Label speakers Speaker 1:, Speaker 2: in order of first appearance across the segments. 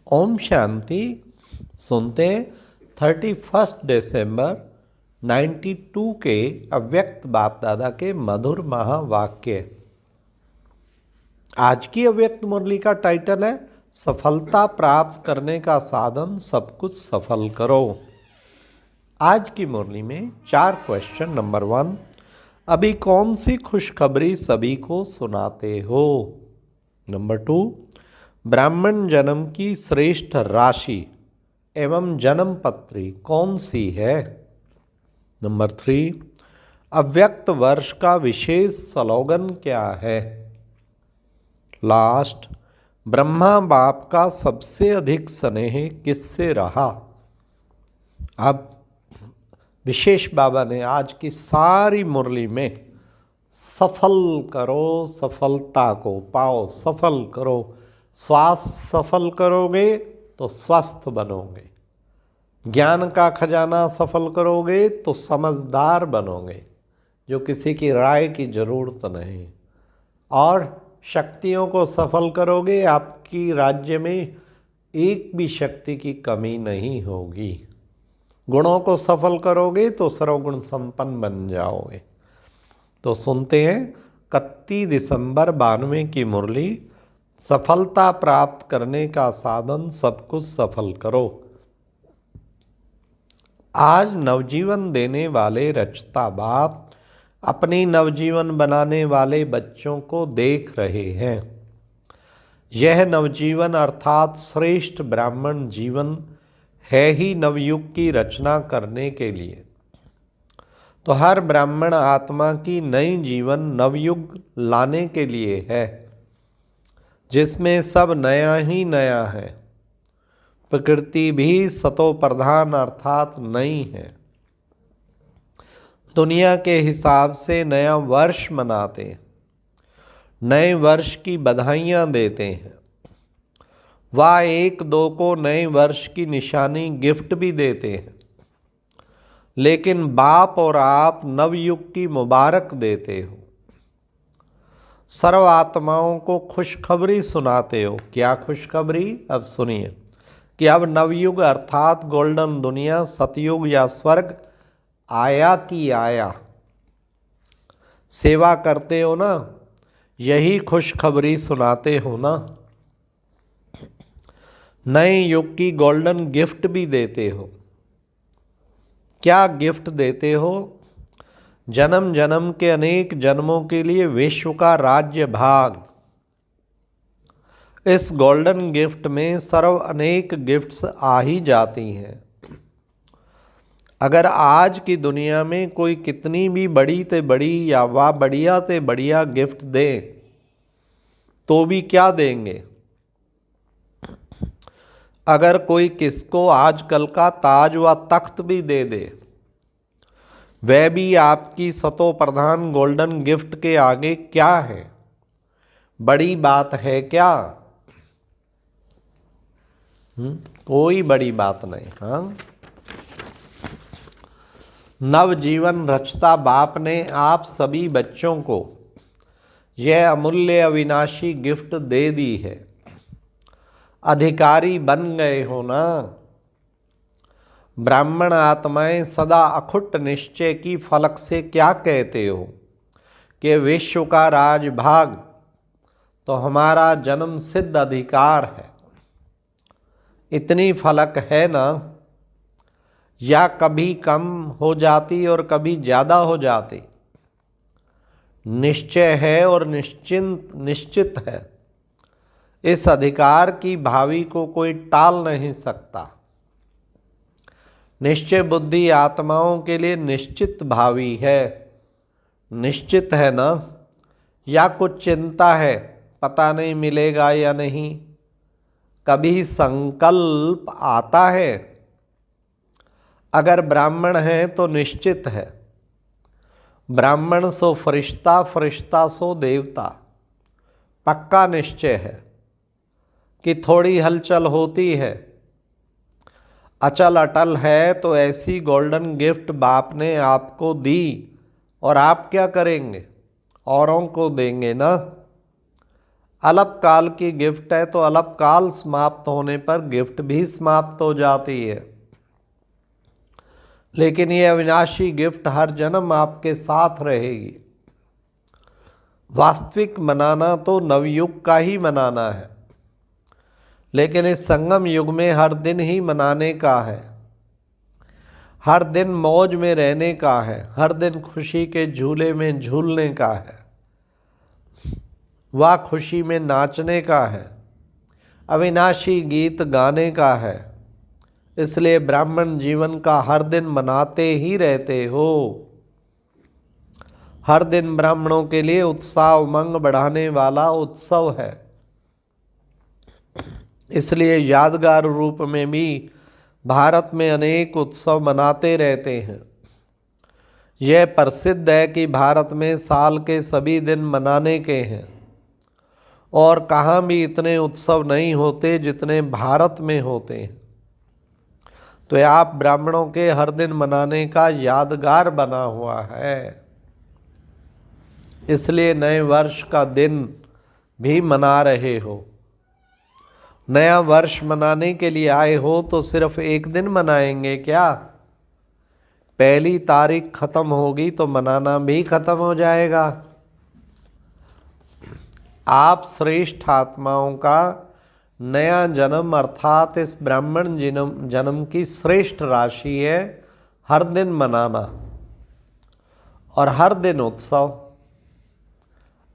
Speaker 1: ओम शांति। सुनते 31 दिसंबर 92 के अव्यक्त बाप दादा के मधुर महावाक्य। आज की अव्यक्त मुरली का टाइटल है सफलता प्राप्त करने का साधन सब कुछ सफल करो। आज की मुरली में 4 क्वेश्चन। नंबर 1, अभी कौन सी खुशखबरी सभी को सुनाते हो? नंबर 2, ब्राह्मण जन्म की श्रेष्ठ राशि एवं जन्म पत्री कौन सी है? नंबर 3, अव्यक्त वर्ष का विशेष स्लोगन क्या है? लास्ट, ब्रह्मा बाप का सबसे अधिक स्नेह किससे रहा? अब विशेष बाबा ने आज की सारी मुरली में सफल करो, सफलता को पाओ, सफल करो। स्वास्थ्य सफल करोगे तो स्वस्थ बनोगे, ज्ञान का खजाना सफल करोगे तो समझदार बनोगे, जो किसी की राय की जरूरत नहीं। और शक्तियों को सफल करोगे, आपकी राज्य में एक भी शक्ति की कमी नहीं होगी। गुणों को सफल करोगे तो सर्वगुण संपन्न बन जाओगे। तो सुनते हैं 31 दिसंबर 92 की मुरली, सफलता प्राप्त करने का साधन सब कुछ सफल करो। आज नवजीवन देने वाले रचता बाप अपनी नवजीवन बनाने वाले बच्चों को देख रहे हैं। यह नवजीवन अर्थात श्रेष्ठ ब्राह्मण जीवन है ही नवयुग की रचना करने के लिए। तो हर ब्राह्मण आत्मा की नई जीवन नवयुग लाने के लिए है, जिसमें सब नया ही नया है। प्रकृति भी सतो प्रधान अर्थात नई है। दुनिया के हिसाब से नया वर्ष मनाते हैं, नए वर्ष की बधाइयाँ देते हैं। वह 1-2 को नए वर्ष की निशानी गिफ्ट भी देते हैं। लेकिन बाप और आप नवयुग की मुबारक देते हो। सर्व आत्माओं को खुशखबरी सुनाते हो। क्या खुशखबरी? अब सुनिए कि अब नवयुग अर्थात गोल्डन दुनिया, सतयुग या स्वर्ग आया कि आया। सेवा करते हो ना, यही खुशखबरी सुनाते हो ना। नए युग की गोल्डन गिफ्ट भी देते हो। क्या गिफ्ट देते हो? जन्म जन्म के अनेक जन्मों के लिए विश्व का राज्य भाग। इस गोल्डन गिफ्ट में सर्व अनेक गिफ्ट्स आ ही जाती हैं। अगर आज की दुनिया में कोई कितनी भी बड़ी ते बड़ी या वाह बढ़िया ते बढ़िया गिफ्ट दे, तो भी क्या देंगे? अगर कोई किसको आजकल का ताज व तख्त भी दे दे, वह भी आपकी सतो प्रधान गोल्डन गिफ्ट के आगे क्या है? बड़ी बात है क्या? कोई बड़ी बात नहीं। हाँ, नवजीवन रचता बाप ने आप सभी बच्चों को यह अमूल्य अविनाशी गिफ्ट दे दी है। अधिकारी बन गए हो ना। ब्राह्मण आत्माएं सदा अखुट निश्चय की फलक से क्या कहते हो कि विश्व का राजभाग तो हमारा जन्म सिद्ध अधिकार है। इतनी फलक है ना, या कभी कम हो जाती और कभी ज़्यादा हो जाती। निश्चय है और निश्चित है। इस अधिकार की भावी को कोई टाल नहीं सकता। निश्चय बुद्धि आत्माओं के लिए निश्चित भावी है। निश्चित है ना? या कुछ चिंता है, पता नहीं मिलेगा या नहीं? कभी संकल्प आता है? अगर ब्राह्मण है तो निश्चित है। ब्राह्मण सो फरिश्ता, फरिश्ता सो देवता। पक्का निश्चय है कि थोड़ी हलचल होती है, अचल अटल है, तो ऐसी गोल्डन गिफ्ट बाप ने आपको दी और आप क्या करेंगे? औरों को देंगे ना। अल्पकाल की गिफ्ट है तो अल्पकाल समाप्त होने पर गिफ्ट भी समाप्त हो जाती है, लेकिन ये अविनाशी गिफ्ट हर जन्म आपके साथ रहेगी। वास्तविक मनाना तो नवयुग का ही मनाना है, लेकिन इस संगम युग में हर दिन ही मनाने का है, हर दिन मौज में रहने का है, हर दिन खुशी के झूले में झूलने का है, वह खुशी में नाचने का है, अविनाशी गीत गाने का है। इसलिए ब्राह्मण जीवन का हर दिन मनाते ही रहते हो। हर दिन ब्राह्मणों के लिए उत्साह उमंग बढ़ाने वाला उत्सव है। इसलिए यादगार रूप में भी भारत में अनेक उत्सव मनाते रहते हैं। यह प्रसिद्ध है कि भारत में साल के सभी दिन मनाने के हैं, और कहाँ भी इतने उत्सव नहीं होते जितने भारत में होते हैं। तो आप ब्राह्मणों के हर दिन मनाने का यादगार बना हुआ है। इसलिए नए वर्ष का दिन भी मना रहे हो। नया वर्ष मनाने के लिए आए हो तो सिर्फ एक दिन मनाएंगे क्या? पहली तारीख खत्म होगी तो मनाना भी खत्म हो जाएगा। आप श्रेष्ठ आत्माओं का नया जन्म अर्थात इस ब्राह्मण जन्म की श्रेष्ठ राशि है हर दिन मनाना और हर दिन उत्सव।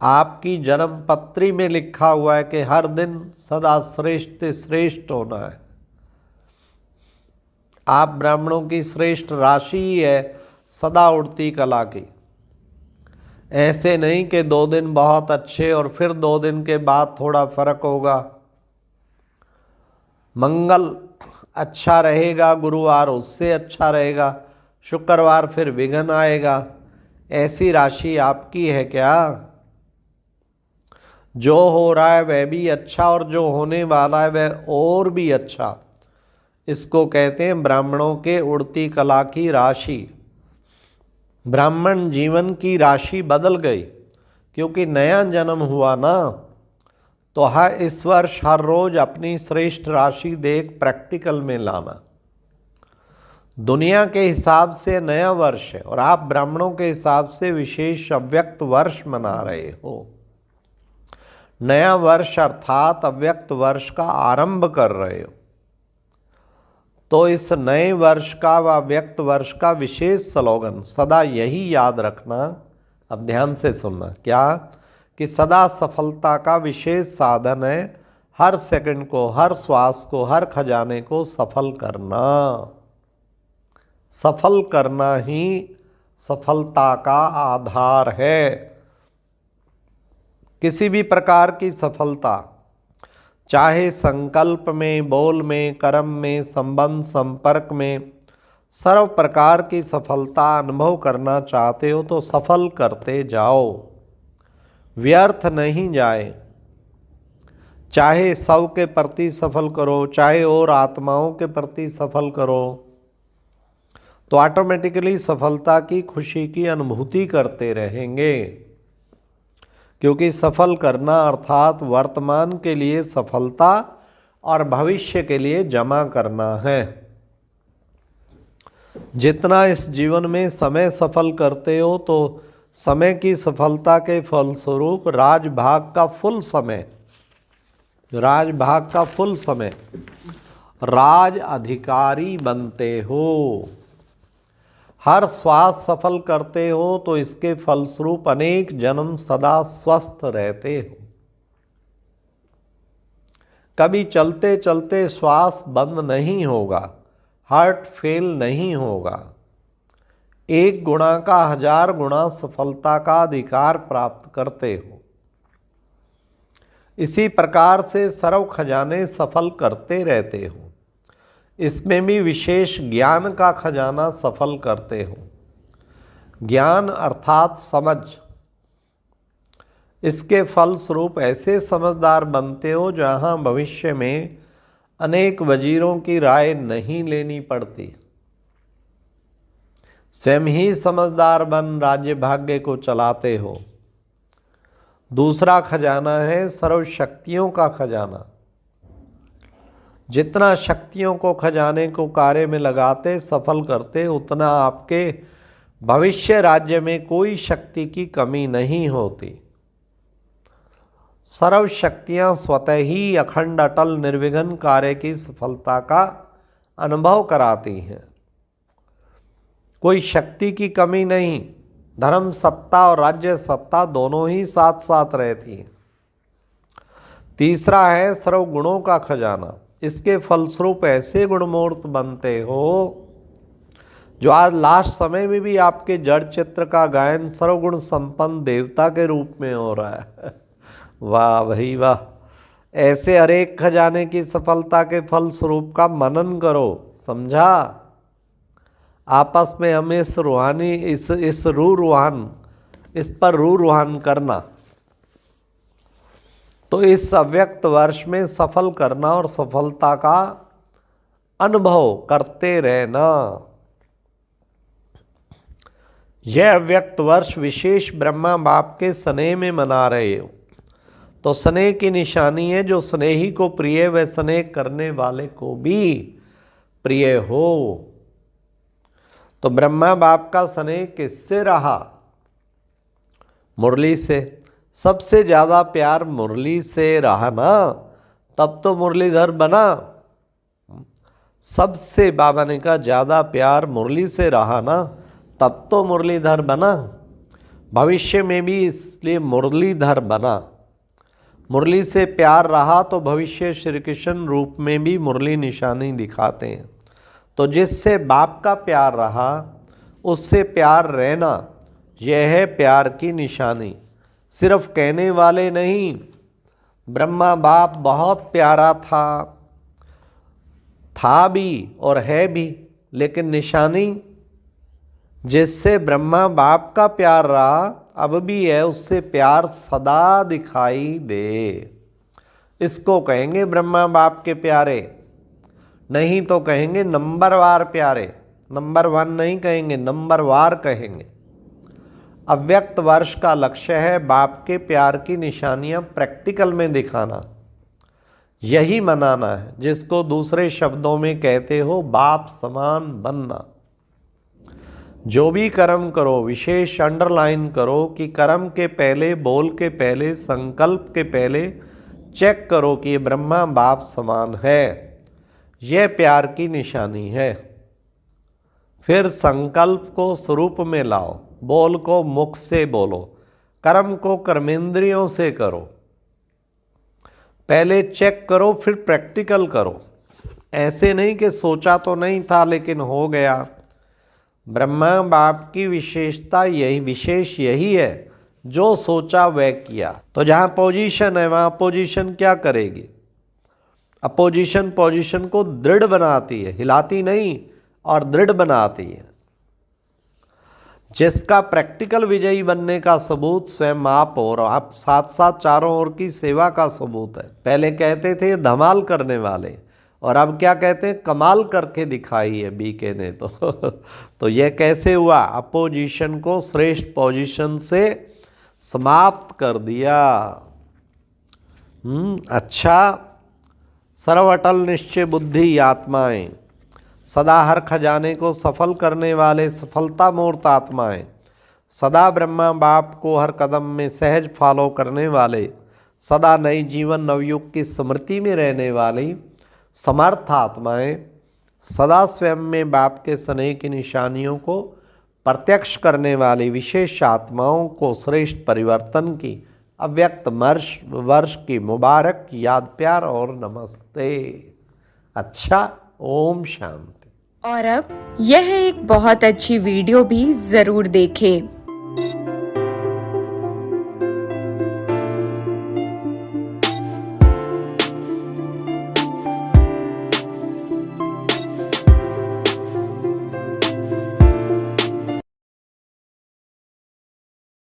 Speaker 1: आपकी जन्म पत्री में लिखा हुआ है कि हर दिन सदा श्रेष्ठ श्रेष्ठ होना है। आप ब्राह्मणों की श्रेष्ठ राशि ही है सदा उड़ती कला की। ऐसे नहीं कि 2 दिन बहुत अच्छे और फिर 2 दिन के बाद थोड़ा फर्क होगा। मंगल अच्छा रहेगा, गुरुवार उससे अच्छा रहेगा, शुक्रवार फिर विघ्न आएगा। ऐसी राशि आपकी है क्या? जो हो रहा है वह भी अच्छा और जो होने वाला है वह और भी अच्छा। इसको कहते हैं ब्राह्मणों के उड़ती कला की राशि। ब्राह्मण जीवन की राशि बदल गई क्योंकि नया जन्म हुआ ना। तो इस वर्ष हर रोज अपनी श्रेष्ठ राशि देख प्रैक्टिकल में लाना। दुनिया के हिसाब से नया वर्ष है और आप ब्राह्मणों के हिसाब से विशेष अव्यक्त वर्ष मना रहे हो। नया वर्ष अर्थात अव्यक्त वर्ष का आरंभ कर रहे हो। तो इस नए वर्ष का व अव्यक्त वर्ष का विशेष स्लोगन सदा यही याद रखना। अब ध्यान से सुनना, क्या कि सदा सफलता का विशेष साधन है हर सेकंड को, हर श्वास को, हर खजाने को सफल करना। सफल करना ही सफलता का आधार है। किसी भी प्रकार की सफलता, चाहे संकल्प में, बोल में, कर्म में, संबंध संपर्क में, सर्व प्रकार की सफलता अनुभव करना चाहते हो तो सफल करते जाओ, व्यर्थ नहीं जाए। चाहे सब के प्रति सफल करो, चाहे और आत्माओं के प्रति सफल करो, तो ऑटोमेटिकली सफलता की खुशी की अनुभूति करते रहेंगे। क्योंकि सफल करना अर्थात वर्तमान के लिए सफलता और भविष्य के लिए जमा करना है। जितना इस जीवन में समय सफल करते हो तो समय की सफलता के फलस्वरूप राजभाग का फुल समय राज अधिकारी बनते हो। हर श्वास सफल करते हो तो इसके फलस्वरूप अनेक जन्म सदा स्वस्थ रहते हो। कभी चलते चलते श्वास बंद नहीं होगा, हार्ट फेल नहीं होगा। 1 गुणा का 1000 गुणा सफलता का अधिकार प्राप्त करते हो। इसी प्रकार से सर्व खजाने सफल करते रहते हो। इसमें भी विशेष ज्ञान का खजाना सफल करते हो। ज्ञान अर्थात समझ। इसके फलस्वरूप ऐसे समझदार बनते हो जहां भविष्य में अनेक वजीरों की राय नहीं लेनी पड़ती। स्वयं ही समझदार बन राज्य भाग्य को चलाते हो। दूसरा खजाना है सर्व शक्तियों का खजाना। जितना शक्तियों को खजाने को कार्य में लगाते सफल करते, उतना आपके भविष्य राज्य में कोई शक्ति की कमी नहीं होती। सर्व शक्तियां स्वतः ही अखंड अटल निर्विघ्न कार्य की सफलता का अनुभव कराती हैं। कोई शक्ति की कमी नहीं। धर्म सत्ता और राज्य सत्ता दोनों ही साथ साथ रहती हैं। तीसरा है सर्व गुणों का खजाना। इसके फलस्वरूप ऐसे गुणमूर्त बनते हो जो आज लास्ट समय में भी आपके जड़ चित्र का गायन सर्वगुण संपन्न देवता के रूप में हो रहा है। वाह भाई वाह। ऐसे अनेक खजाने की सफलता के फल स्वरूप का मनन करो। समझा? आपस में हमें इस रूहानी इस पर रूहान करना, तो इस अव्यक्त वर्ष में सफल करना और सफलता का अनुभव करते रहना। यह अव्यक्त वर्ष विशेष ब्रह्मा बाप के स्नेह में मना रहे हो, तो स्नेह की निशानी है जो स्नेही को प्रिय व स्नेह करने वाले को भी प्रिय हो। तो ब्रह्मा बाप का स्नेह किससे रहा? मुरली से। सबसे ज़्यादा प्यार मुरली से रहा ना, तब तो मुरलीधर बना। सबसे बाबा ने कहा ज़्यादा प्यार मुरली से रहा ना, तब तो मुरलीधर बना। भविष्य में भी इसलिए मुरलीधर बना। मुरली से प्यार रहा तो भविष्य श्री कृष्ण रूप में भी मुरली निशानी दिखाते हैं। तो जिससे बाप का प्यार रहा उससे प्यार रहना, यह है प्यार की निशानी। सिर्फ कहने वाले नहीं, ब्रह्मा बाप बहुत प्यारा था भी और है भी, लेकिन निशानी जिससे ब्रह्मा बाप का प्यार रहा अब भी है, उससे प्यार सदा दिखाई दे। इसको कहेंगे ब्रह्मा बाप के प्यारे, नहीं तो कहेंगे नंबरवार प्यारे। नंबर 1 नहीं कहेंगे, नंबरवार कहेंगे। अव्यक्त वर्ष का लक्ष्य है बाप के प्यार की निशानियां प्रैक्टिकल में दिखाना, यही मनाना है, जिसको दूसरे शब्दों में कहते हो बाप समान बनना। जो भी कर्म करो विशेष अंडरलाइन करो कि कर्म के पहले, बोल के पहले, संकल्प के पहले चेक करो कि ये ब्रह्मा बाप समान है। यह प्यार की निशानी है। फिर संकल्प को स्वरूप में लाओ, बोल को मुख से बोलो, कर्म को कर्मेंद्रियों से करो। पहले चेक करो फिर प्रैक्टिकल करो। ऐसे नहीं कि सोचा तो नहीं था लेकिन हो गया। ब्रह्मा बाप की विशेषता यही है, जो सोचा वह किया। तो जहाँ पोजीशन है वहाँ अपोजिशन क्या करेगी? अपोजिशन पोजीशन को दृढ़ बनाती है, हिलाती नहीं और दृढ़ बनाती है। जिसका प्रैक्टिकल विजयी बनने का सबूत स्वयं आप हो, और आप साथ साथ चारों ओर की सेवा का सबूत है। पहले कहते थे धमाल करने वाले, और अब क्या कहते हैं? कमाल करके दिखाई है बीके ने। तो यह कैसे हुआ? अपोजिशन को श्रेष्ठ पोजीशन से समाप्त कर दिया। अच्छा। सर्व अटल निश्चय बुद्धि आत्माएं, सदा हर खजाने को सफल करने वाले सफलता मूर्त आत्माएं, सदा ब्रह्मा बाप को हर कदम में सहज फॉलो करने वाले, सदा नई जीवन नवयुग की स्मृति में रहने वाली समर्थ आत्माएं, सदा स्वयं में बाप के स्नेह की निशानियों को प्रत्यक्ष करने वाली विशेष आत्माओं को श्रेष्ठ परिवर्तन की अव्यक्त वर्ष की मुबारक याद, प्यार और नमस्ते। अच्छा, ओम शांति।
Speaker 2: और अब यह एक बहुत अच्छी वीडियो भी जरूर देखें।